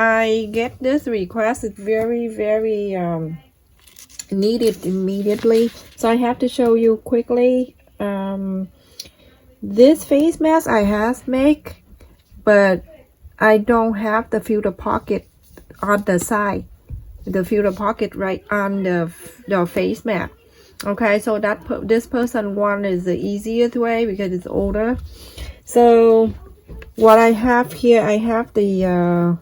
I get this request, it's very needed immediately, so I have to show you quickly. This face mask I have make, but I don't have the filter pocket on the side, the filter pocket right on the face mask. Okay, so this person one is the easiest way because it's older. So what I have here, I have the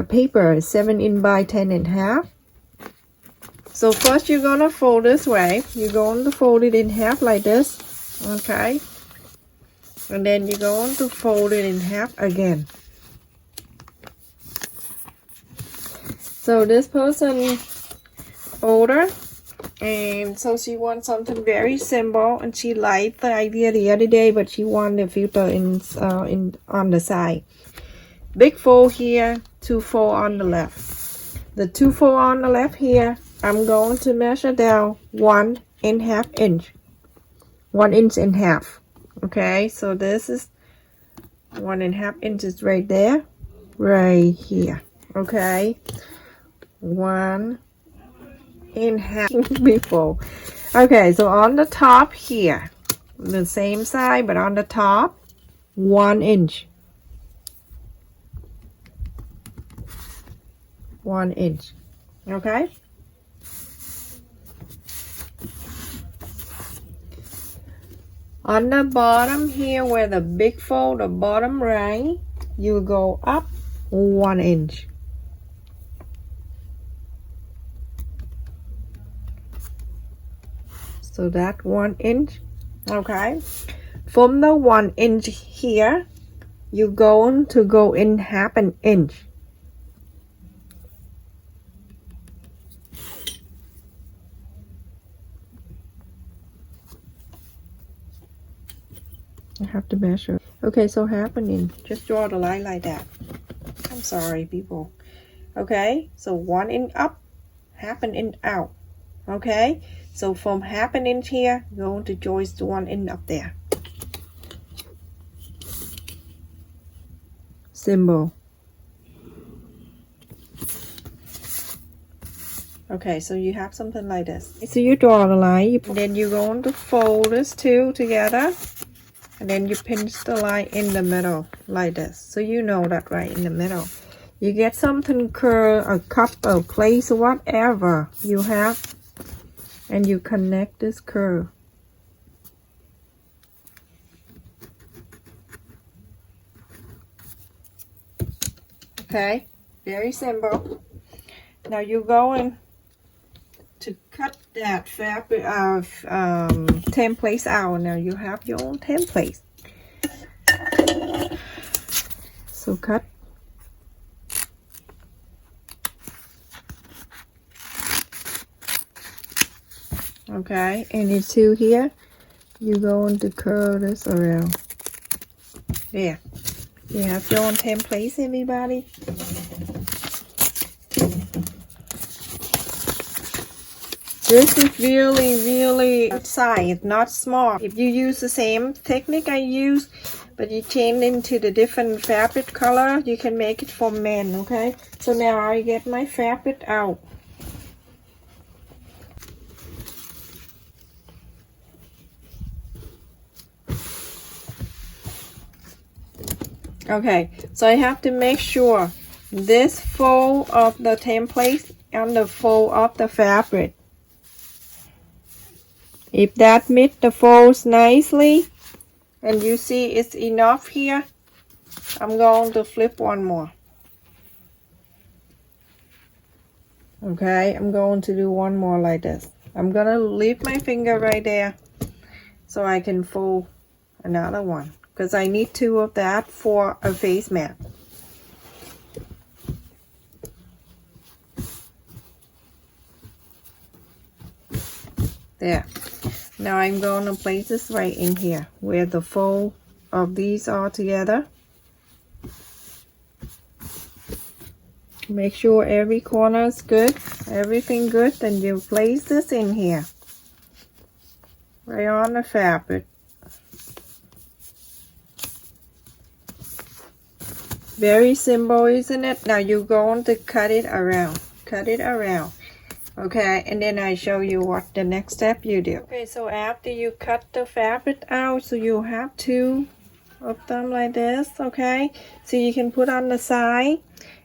paper 7" by 10½. So first you're gonna fold this way. You're going to fold it in half like this. Okay, and then you're going to fold it in half again. So this person older, and so she wants something very simple, and she liked the idea the other day, but she wanted the filter in on the side. Big fold here, 2 fold on the left. The 2 fold on the left here, I'm going to measure down 1½ inch. 1 inch and half. Okay, so this is 1½ inches right there, right here. Okay, 1½ before. Okay, so on the top here, the same side, but on the top, 1 inch. 1 inch. Okay. On the bottom here where the big fold, the bottom right, you go up 1 inch. So that 1 inch. Okay. From the 1 inch here, you're going to go in ½ an inch. I have to measure. Okay, so ½ an inch. Just draw the line like that. I'm sorry, people. Okay, so 1 inch up, ½ an inch out. Okay, so from ½ an inch here, going to joist 1 inch up there. Symbol. Okay, so you have something like this. So you draw the line, then you're going to fold this two together. And then you pinch the line in the middle like this. So you know that right in the middle. You get something curl, a cup, a plate, whatever you have. And you connect this curve. Okay, very simple. Now you're going to cut that fabric of templates out. Now you have your own templates. So cut. Okay, and it's two here. You're going to curl this around. There. You have your own templates, everybody. This is really size, not small. If you use the same technique I use, but you change into the different fabric color, you can make it for men, okay? So now I get my fabric out. Okay, so I have to make sure this fold of the template and the fold of the fabric. If that meet the folds nicely, and you see it's enough here, I'm going to flip one more. Okay, I'm going to do one more like this. I'm gonna leave my finger right there so I can fold another one, because I need 2 of that for a face mat. There. Now I'm going to place this right in here where the fold of these are together. Make sure every corner is good, everything good, then you place this in here. Right on the fabric. Very simple, isn't it? Now you're going to cut it around. Okay, and then I show you what the next step you do. Okay, so after you cut the fabric out, so you have two of them like this, okay? So you can put on the side.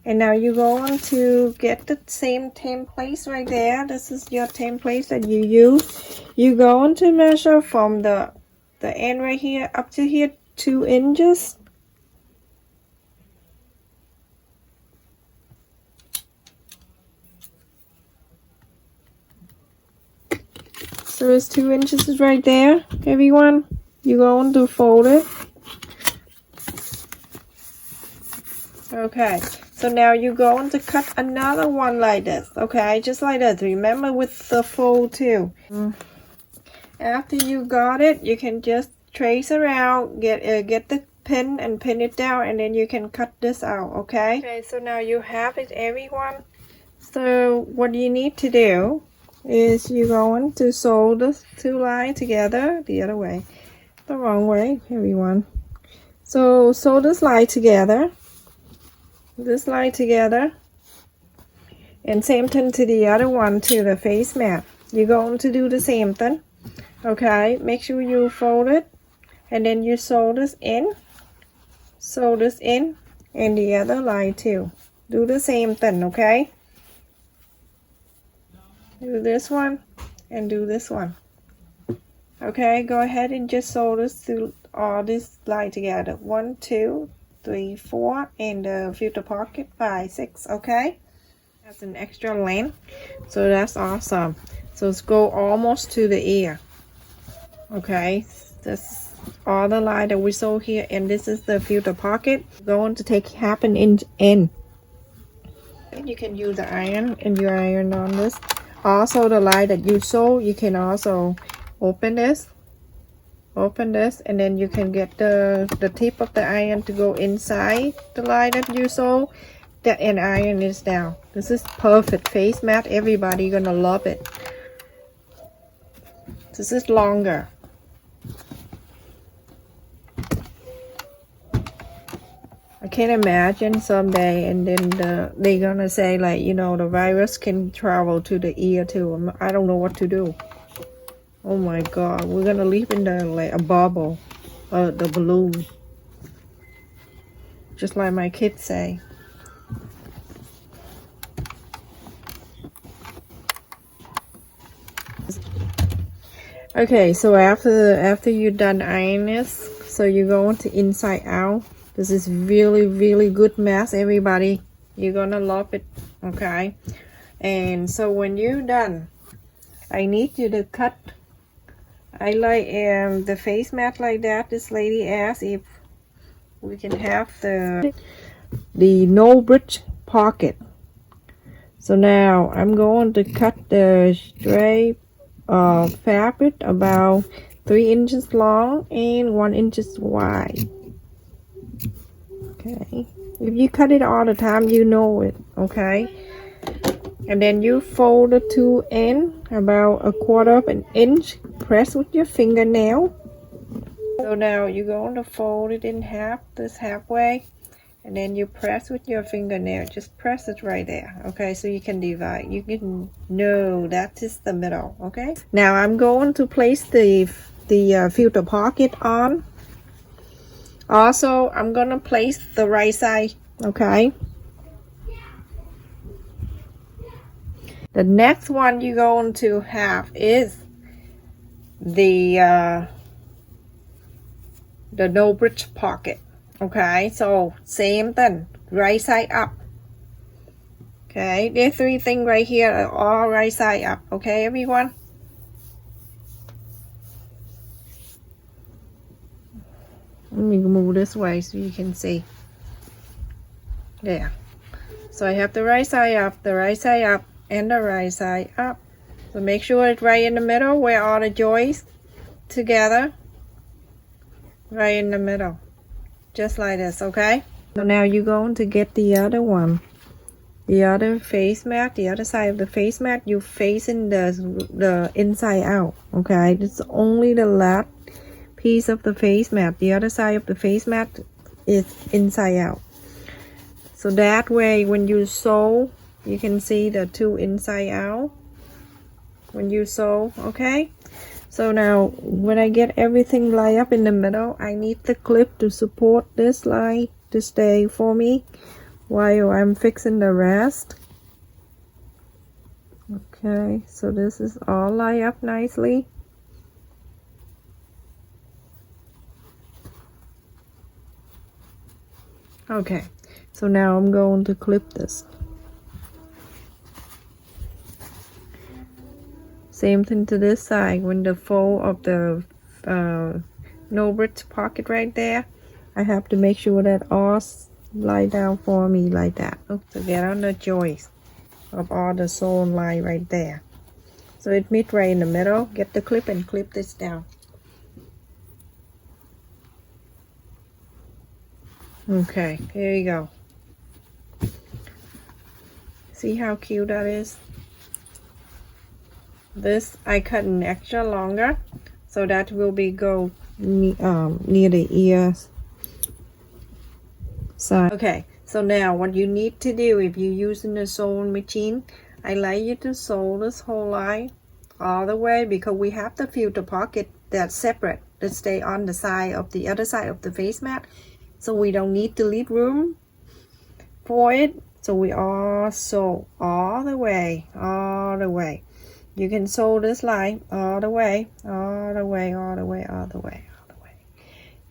And now you're going to get the same template right there. This is your template that you use. You're going to measure from the end right here up to here 2 inches. So it's 2 inches right there, everyone. You're going to fold it. Okay, so now you're going to cut another one like this, okay? Just like this. Remember with the fold too. After you got it, you can just trace around, get the pin and pin it down, and then you can cut this out, okay? Okay, so now you have it, everyone. So what you need to do is you're going to sew the two lines together the other way, the wrong way, everyone. So sew this line together, and same thing to the other one, to the face mat. You're going to do the same thing, okay? Make sure you fold it, and then you sew this in, and the other line too. Do the same thing, okay? Do this one and do this one. Okay, go ahead and just sew this to all this line together. 1, 2, 3, 4, and the filter pocket 5, 6. Okay, that's an extra length, so that's awesome. So let's go almost to the ear. Okay, that's all the line that we sew here, and this is the filter pocket. Going to take 1/2 inch in. And you can use the iron, and you iron on this. Also, the line that you sew, you can also open this, and then you can get the tip of the iron to go inside the line that you sew, and iron is down. This is perfect face mat. Everybody gonna love it. This is longer. I can imagine someday, and then they're gonna say, like, you know, the virus can travel to the ear too. I don't know what to do. Oh my God, we're gonna live in like a bubble, the balloon, just like my kids say. Okay, so after you're done ironing this, so you're going to inside out. This is really good mask, everybody. You're gonna love it, okay? And so when you're done, I need you to cut. I like the face mat like that. This lady asked if we can have the no bridge pocket. So now I'm going to cut the straight fabric about 3 inches long and 1 inch wide. Okay, if you cut it all the time, you know it, okay? And then you fold the two ends about 1/4 of an inch. Press with your fingernail. So now you're going to fold it in half, this halfway, and then you press with your fingernail. Just press it right there, okay? So you can divide. You can know that is the middle, okay? Now I'm going to place the filter pocket on. Also, I'm gonna place the right side, okay? The next one you're going to have is the no bridge pocket, okay? So same thing, right side up. Okay, there's 3 things right here are all right side up, okay, everyone? Let me move this way so you can see. There. So I have the right side up, the right side up, and the right side up. So make sure it's right in the middle where all the joints together. Right in the middle. Just like this, okay? So now you're going to get the other one. The other face mat, the other side of the face mat, you facing the inside out, okay? It's only the last piece of the face mat. The other side of the face mat is inside out. So that way when you sew, you can see the two inside out when you sew. Okay, so now when I get everything lined up in the middle, I need the clip to support this line to stay for me while I'm fixing the rest. Okay, so this is all lined up nicely. Okay, so now I'm going to clip this. Same thing to this side. When the fold of the no bridge pocket right there, I have to make sure that all lie down for me like that. To get on the joist of all the sewn line right there. So it meets right in the middle. Get the clip and clip this down. Okay, here you go. See how cute that is? This I cut an extra longer, so that will be go near the ears side. Okay, so now what you need to do if you're using the sewing machine, I like you to sew this whole line all the way, because we have the filter pocket that's separate that stay on the side of the other side of the face mat, so we don't need to leave room for it. So we all sew all the way. You can sew this line all the way.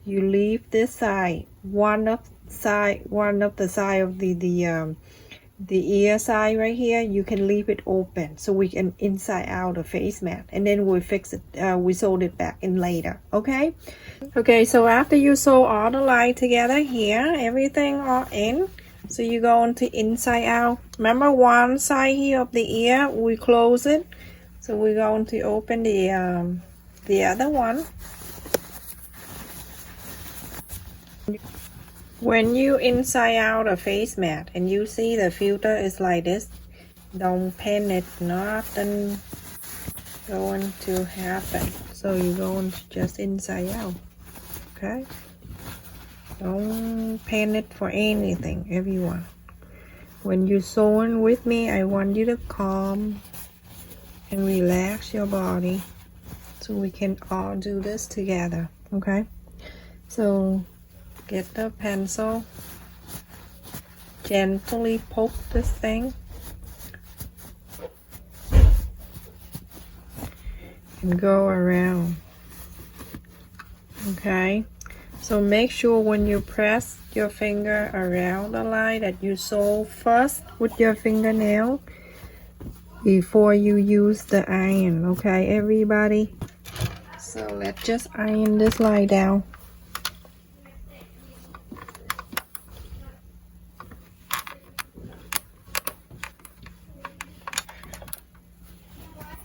You leave this side, one of the side of the ear side right here, you can leave it open so we can inside out the face mat, and then we fix it, we sew it back in later. Okay, so after you sew all the line together here, everything all in, so you go into inside out. Remember, one side here of the ear we close it, so we're going to open the other one. When you inside out a face mat and you see the filter is like this, don't panic, nothing going to happen. So you're going to just inside out. Okay, don't panic for anything, everyone. When you're sewing with me, I want you to calm and relax your body so we can all do this together. Okay, so get the pencil, gently poke this thing, and go around. Okay, so make sure when you press your finger around the line that you sew first with your fingernail before you use the iron. Okay, everybody, so let's just iron this line down.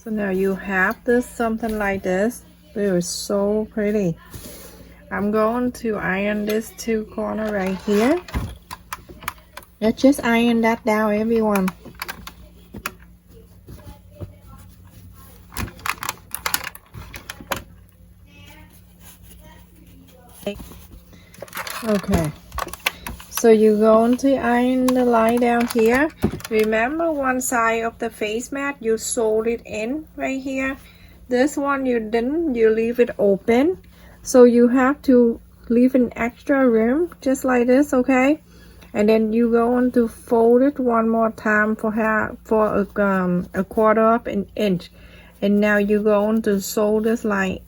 So now you have this something like this. It is so pretty. I'm going to iron this two corner right here. Let's just iron that down, everyone. Okay, so you're going to iron the line down here. Remember, one side of the face mat you sewed it in right here. This one you didn't, you leave it open, so you have to leave an extra room just like this. Okay, and then you going to fold it one more time for a quarter of an inch, and now you're going to sew this line.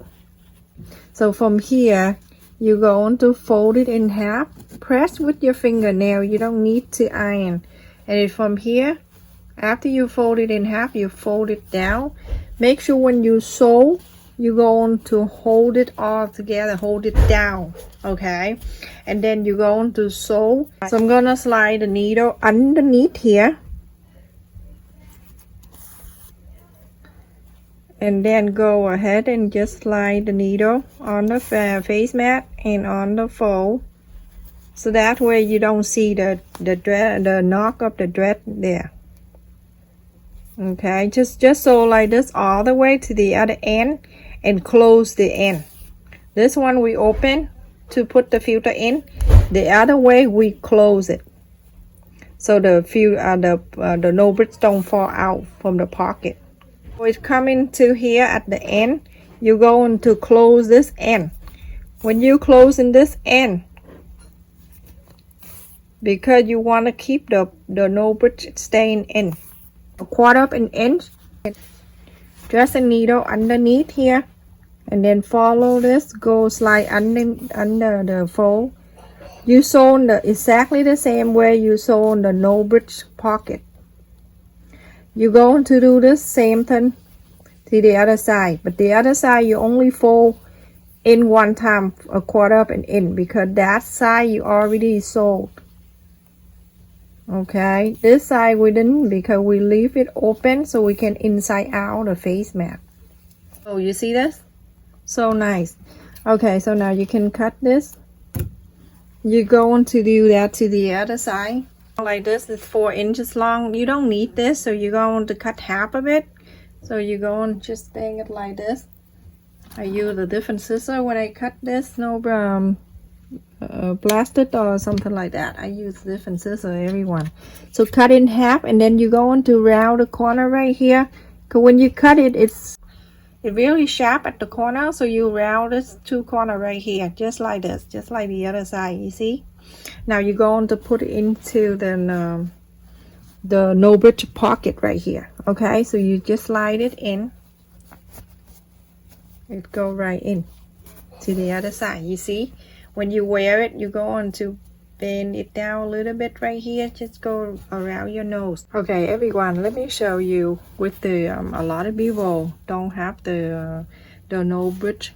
So from here you're going to fold it in half, press with your fingernail, you don't need to iron. And from here, after you fold it in half, you fold it down. Make sure when you sew, you're going to hold it all together, hold it down. Okay, and then you're going to sew. So I'm gonna slide the needle underneath here, and then go ahead and just slide the needle on the face mat and on the fold, so that way you don't see the knock of the thread there. Okay, just sew like this all the way to the other end and close the end. This one we open to put the filter in, the other way we close it. so the no bricks don't fall out from the pocket. So it's coming to here at the end. You're going to close this end. When you close in this end, because you want to keep the no bridge staying in, 1/4 of an inch, dress a needle underneath here, and then follow this, go slide under the fold. You sew exactly the same way you sew on the no bridge pocket. You're going to do the same thing to the other side, but the other side you only fold in one time, 1/4 of an inch, because that side you already sewed. Okay, this side we didn't, because we leave it open so we can inside out the face mat. Oh, you see this? So nice. Okay, so now you can cut this. You're going to do that to the other side like this. It's 4 inches long. You don't need this, so you're going to cut half of it. So you're going to just bang it like this. I use a different scissor when I cut this, no blasted or something like that. I use different scissor, everyone. So cut in half, and then you're going to round the corner right here, because when you cut it, it's really sharp at the corner, so you round this 2 corner right here, just like this, just like the other side. You see? Now you're going to put it into the no bridge pocket right here. Okay, so you just slide it in. It go right in to the other side. You see? When you wear it, you're going to bend it down a little bit right here. Just go around your nose. Okay, everyone, let me show you with the a lot of people don't have the no bridge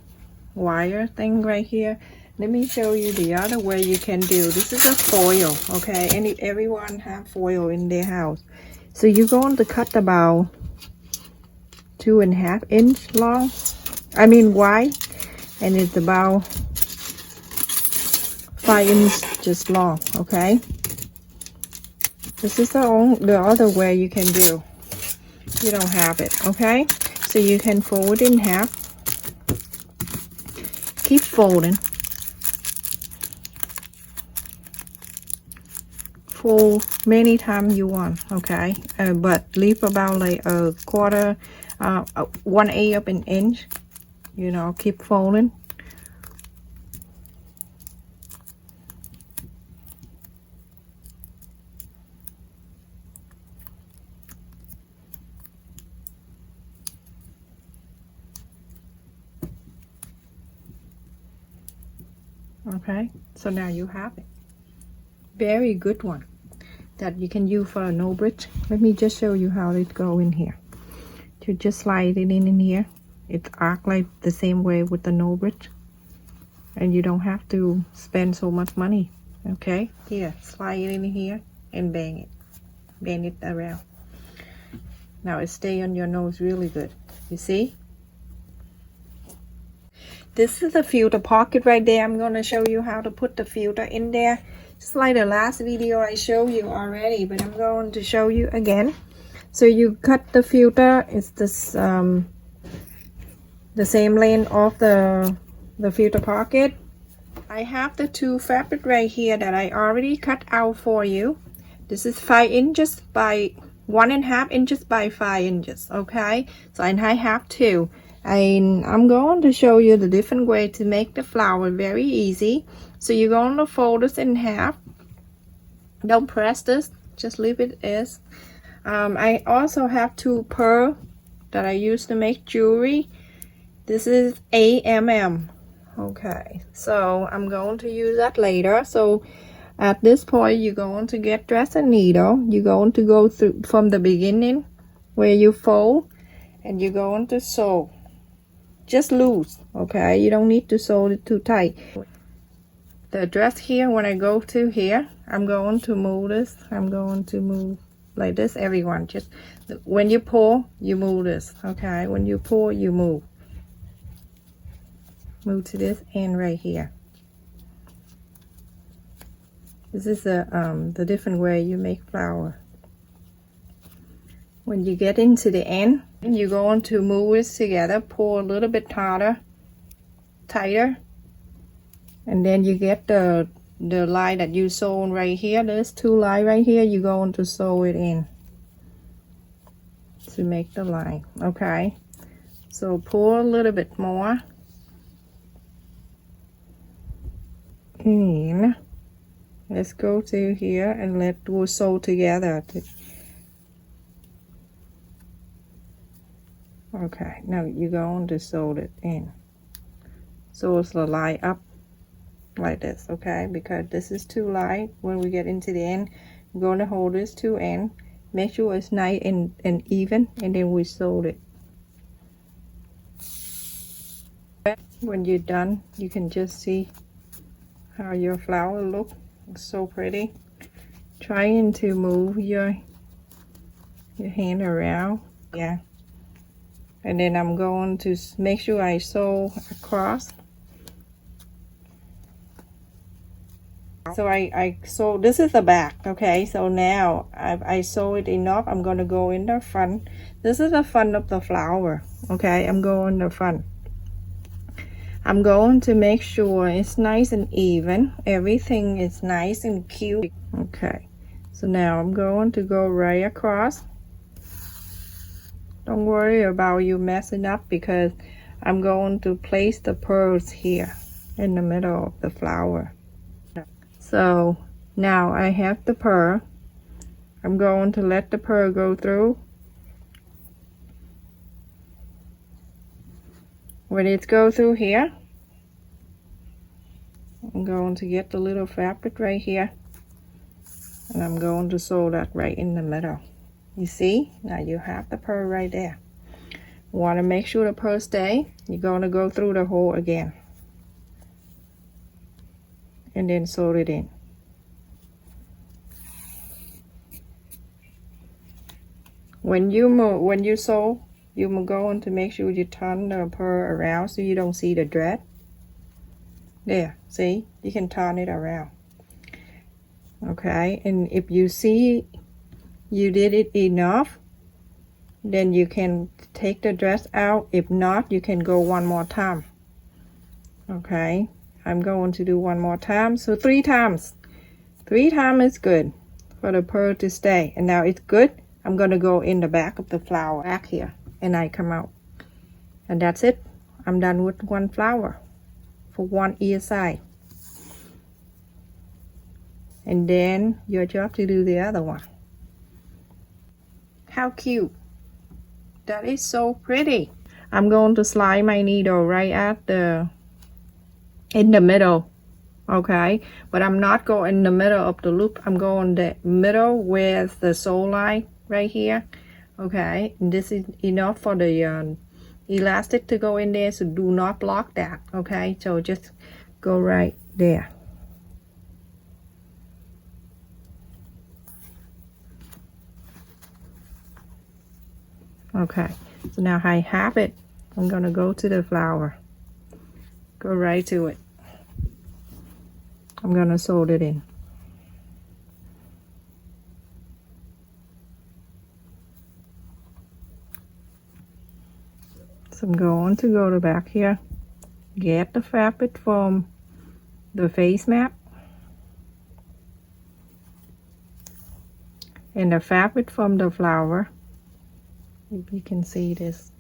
wire thing right here. Let me show you the other way you can do. This is a foil. Okay, everyone have foil in their house. So you're going to cut about 2.5 inch long. I mean wide, and it's about 5 inches long. Okay, this is the other way you can do. You don't have it. Okay, so you can fold it in half. Keep folding. Fold many times you want. Okay, but leave about like a 1/4, 1/8 of an inch. You know, keep folding. Okay, so now you have it. Very good one that you can use for a no bridge. Let me just show you how it go in here. You just slide it in here. It arc like the same way with the no bridge, and you don't have to spend so much money. Okay, here, slide it in here and bang it around. Now it stay on your nose really good. You see? This is the filter pocket right there. I'm going to show you how to put the filter in there. Just like the last video I showed you already, but I'm going to show you again. So you cut the filter. It's this the same length of the filter pocket. I have the 2 fabric right here that I already cut out for you. This is 5 inches by 1.5 inches by 5 inches. Okay, so and I have 2. And I'm going to show you the different way to make the flower very easy. So you're going to fold this in half. Don't press this, just leave it as. I also have 2 pearl that I use to make jewelry. This is AMM. Okay, so I'm going to use that later. So at this point, you're going to dress a needle. You're going to go through from the beginning where you fold, and you're going to sew. Just loose. Okay, you don't need to sew it too tight. The dress here, when I go to here, I'm going to move this. I'm going to move like this, everyone. Just when you pull, you move this. Okay, when you pull, you move. Move to this end right here. This is the different way you make flower. When you get into the end, you're going to move this together, pull a little bit tighter, and then you get the the line that you sew right here, there's 2 lines right here, you're going to sew it in to make the line. Okay, so pull a little bit more in. Let's go to here and we'll sew together. Okay, now you're going to sew it in. So it's the line up like this, okay? Because this is 2 lines. When we get into the end, we're going to hold this 2 ends. Make sure it's nice and even, and then we sew it. When you're done, you can just see how your flower looks. It's so pretty. Trying to move your hand around, yeah. And then I'm going to make sure I sew across. So I sew, this is the back, okay? So now I sew it enough. I'm going to go in the front. This is the front of the flower, okay? I'm going in the front. I'm going to make sure it's nice and even. Everything is nice and cute. Okay, so now I'm going to go right across. Don't worry about you messing up, because I'm going to place the pearls here in the middle of the flower. So now I have the pearl. I'm going to let the pearl go through. When it goes through here, I'm going to get the little fabric right here, and I'm going to sew that right in the middle. You see, now you have the pearl right there. Want to make sure the pearl stay. You're going to go through the hole again and then sew it in. When you sew, you're going to make sure you turn the pearl around so you don't see the thread. There, see, you can turn it around. Okay, and if you see you did it enough, then you can take the dress out. If not, you can go one more time. Okay, I'm going to do one more time. So 3 times. 3 times is good for the pearl to stay. And now it's good. I'm going to go in the back of the flower, back here, and I come out. And that's it. I'm done with 1 flower for 1 ear side. And then your job to do the other one. How cute. That is so pretty. I'm going to slide my needle right at in the middle. Okay, but I'm not going in the middle of the loop. I'm going the middle with the sew line right here. Okay, and this is enough for the elastic to go in there, so do not block that. Okay, so just go right there. Okay, so now I have it. I'm gonna go to the flower, go right to it. I'm gonna sew it in. So I'm going to go to back here, get the fabric from the face map, and the fabric from the flower. If you can see this.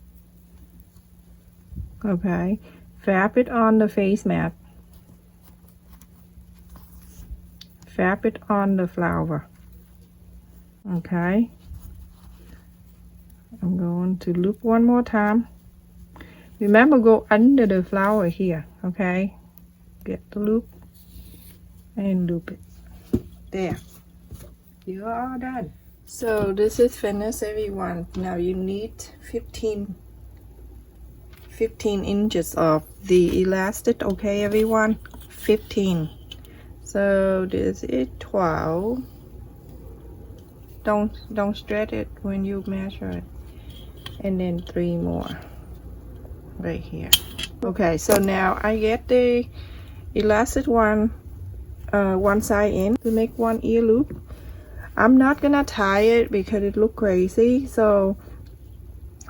Okay, fabric on the face mat, fabric on the flower. Okay, I'm going to loop one more time. Remember, go under the flower here. Okay, get the loop and loop it. There, you are done. So this is finished, everyone. Now you need 15 inches of the elastic. Okay, everyone, 15. So this is 12. Don't stretch it when you measure it. And then 3 more right here. Okay, so now I get the elastic one side in to make 1 ear loop. I'm not gonna tie it because it look crazy, so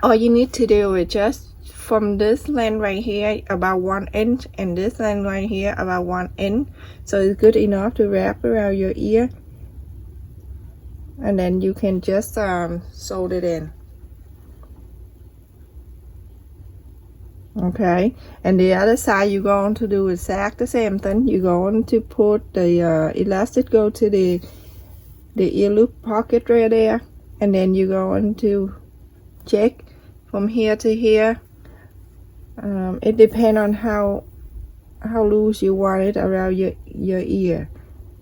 all you need to do is just from this length right here about 1 inch, and this length right here about 1 inch, so it's good enough to wrap around your ear, and then you can just sew it in. Okay, and the other side you're going to do exact the same thing. You're going to put the elastic, go to the ear loop pocket right there, and then you're going to check from here to here. It depends on how loose you want it around your ear.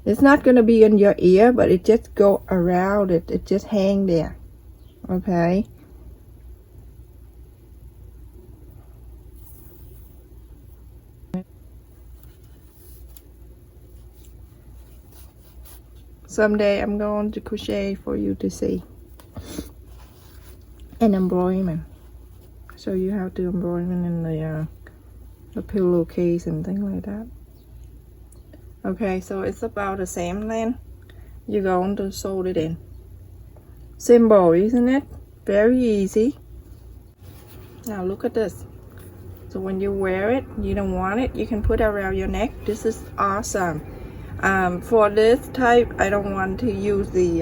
It's not going to be in your ear, but it just go around it. It just hang there. Okay. Someday I'm going to crochet for you to see. And embroiderment. So you have to embroider in the pillowcase and things like that. Okay, so it's about the same length. You're going to sew it in. Simple, isn't it? Very easy. Now look at this. So when you wear it, you don't want it, you can put it around your neck. This is awesome. For this type, I don't want to use the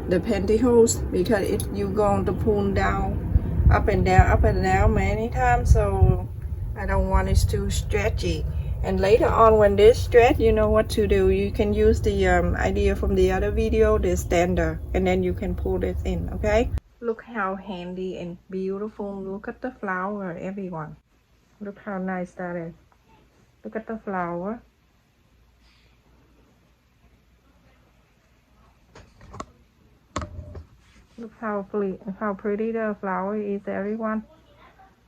pantyhose, because you're going to pull down, up and down many times. So I don't want it too stretchy. And later on, when this stretch, you know what to do. You can use the idea from the other video, the stander, and then you can pull this in. Okay. Look how handy and beautiful. Look at the flower, everyone. Look how nice that is. Look at the flower. Look how pretty the flower is, everyone.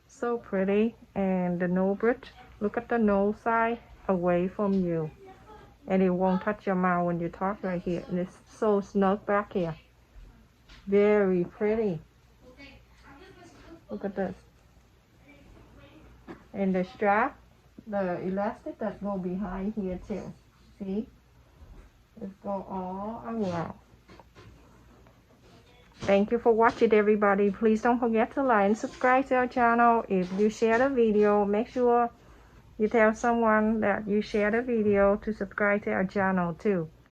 So pretty. And the nose bridge. Look at the nose side away from you. And it won't touch your mouth when you talk right here. And it's so snug back here. Very pretty. Look at this. And the strap, the elastic that go behind here too. See? It go all around. Thank you for watching, everybody. Please don't forget to like and subscribe to our channel. If you share the video, make sure you tell someone that you share the video to subscribe to our channel too.